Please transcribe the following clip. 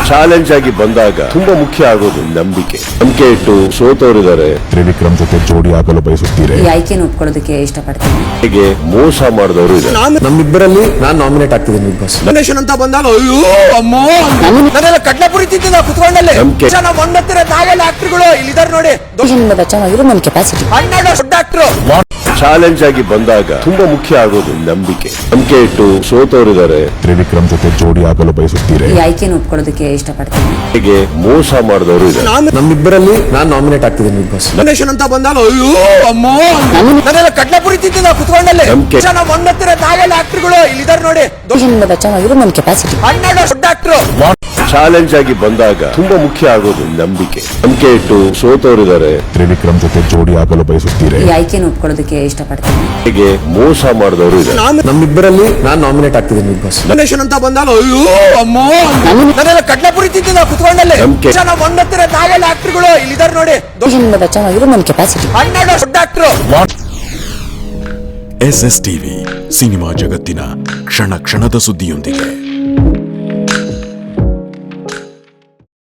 Challenge ಆಗಿ ಬಂದಾಗ ತುಂಬಾ ಮುಖ್ಯ ಆಗೋದು ನಂಬಿಕೆ ಇಟ್ಟು ಸೋತವರಿದ್ದಾರೆ. ತ್ರಿವಿಕ್ರಮ್ ಜೊತೆ ಜೋಡಿ ಆಗಲು ಬಯಸುತ್ತೀರಿ? ಈ ಆಯ್ಕೆನ ಒಪ್ಕೊಳ್ಳೋದಕ್ಕೆ ಇಷ್ಟಪಡ್ತೀನಿ. ಹೇಗೆ ಮೋಸ ಮಾಡಿದವರು ಇದ್ದಾರೆ. ನಮ್ಮಿಬ್ಬರಲ್ಲಿ ನಾನು ನಾಮಿನೇಟ್ ಆಗ್ತಿದ್ದೀನಿ ಬಿಗ್ ಬಾಸ್. ನಾಮಿನೇಷನ್ ಅಂತ ಬಂದಾಗ ಅಯ್ಯೋ ಅಮ್ಮೋ ನಾನೆಲ್ಲ ಕಡ್ಲೆಪುರಿ ತಿಂತಿದ್ದ ಕುತ್ಕೊಂಡಲ್ಲಿ ನಾವು ಒಂದತ್ತಿರ ನಾವೆಲ್ಲ ಆಕ್ಟರ್ಗಳು ಇಲ್ಲಿದ್ದಾರೆ ನೋಡಿ. ನಿಮ್ಮಿಂದ ಬಚಾವಾಗಿರೋ ನನ್ನ ಕೆಪಾಸಿಟಿ. 12 ದೊಡ್ಡ ಆಕ್ಟರ್. ಚಾಲೆಂಜ್ ಆಗಿ ಬಂದಾಗ ತುಂಬಾ ಮುಖ್ಯ ಆಗೋದು ನಂಬಿಕೆ ಇಟ್ಟು ಸೋತವರಿದ್ದಾರೆ. ತ್ರಿವಿಕ್ರಮ್ ಜೊತೆ ಜೋಡಿ ಆಗಲು ಬಯಸುತ್ತೀರಿ? ಈ ಆಯ್ಕೆನ ಒಪ್ಕೊಳ್ಳೋದಕ್ಕೆ ಇಷ್ಟಪಡ್ತೀನಿ. ಹೇಗೆ ಮೋಸ ಮಾಡಿದವರು ಇದ್ದಾರೆ. ನಮ್ಮಿಬ್ಬರಲ್ಲಿ ನಾನು ನಾಮಿನೇಟ್ ಆಗ್ತಿದ್ದೀನಿ ಬಿಗ್ ಬಾಸ್. ನಾಮಿನೇಷನ್ ಅಂತ ಬಂದಾಗ ಅಯ್ಯೋ ಅಮ್ಮೋ ನಾನೆಲ್ಲ ಕಡ್ಲೆಪುರಿ ತಿಂತಿದ್ದ ಕುತ್ಕೊಂಡಲ್ಲಿ ನಾವು ಒಂದತ್ತಿರ ನಾವೆಲ್ಲ ಆಕ್ಟರ್ಗಳು ಇಲ್ಲಿದ್ದಾರೆ ನೋಡಿ. ನಿಮ್ಮಿಂದ ಬಚಾವಾಗಿರೋ ನನ್ನ ಕೆಪಾಸಿಟಿ. 12 ದೊಡ್ಡ ಆಕ್ಟರ್. ಚಾಲೆಂಜ್ ಆಗಿ ಬಂದಾಗ ತುಂಬಾ ಮುಖ್ಯ ಆಗೋದು ನಂಬಿಕೆ ಇಟ್ಟು ಸೋತವರಿದ್ದಾರೆ. ತ್ರಿವಿಕ್ರಮ್ ಜೊತೆ ಜೋಡಿ ಆಗಲು ಬಯಸುತ್ತೀರಿ? ಈ ಆಯ್ಕೆನ ಒಪ್ಕೊಳ್ಳೋದಕ್ಕೆ ಇಷ್ಟಪಡ್ತೀನಿ. ಹೇಗೆ ಮೋಸ ಮಾಡಿದವರು ಇದ್ದಾರೆ. ನಮ್ಮಿಬ್ಬರಲ್ಲಿ ನಾನು ನಾಮಿನೇಟ್ ಆಗ್ತಿದ್ದೀನಿ ಬಿಗ್ ಬಾಸ್. ನಾಮಿನೇಷನ್ ಅಂತ ಬಂದಾಗ ಅಯ್ಯೋ ಅಮ್ಮೋ ನಾನೆಲ್ಲ ಕಡ್ಲೆಪುರಿ ತಿಂತಿದ್ದ ಕುತ್ಕೊಂಡಲ್ಲಿ ನಾವು ಒಂದತ್ತಿರ ನಾವೆಲ್ಲ ಆಕ್ಟರ್ಗಳು ಇಲ್ಲಿದ್ದಾರೆ ನೋಡಿ. ನಿಮ್ಮಿಂದ ಬಚಾವಾಗಿರೋ ನನ್ನ ಕೆಪಾಸಿಟಿ. 12 ದೊಡ್ಡ ಆಕ್ಟರ್. SS ಟಿವಿ ಸಿನಿಮಾ ಜಗತ್ತಿನ ಕ್ಷಣ ಕ್ಷಣದ ಸುದ್ದಿಯೊಂದಿಗೆ.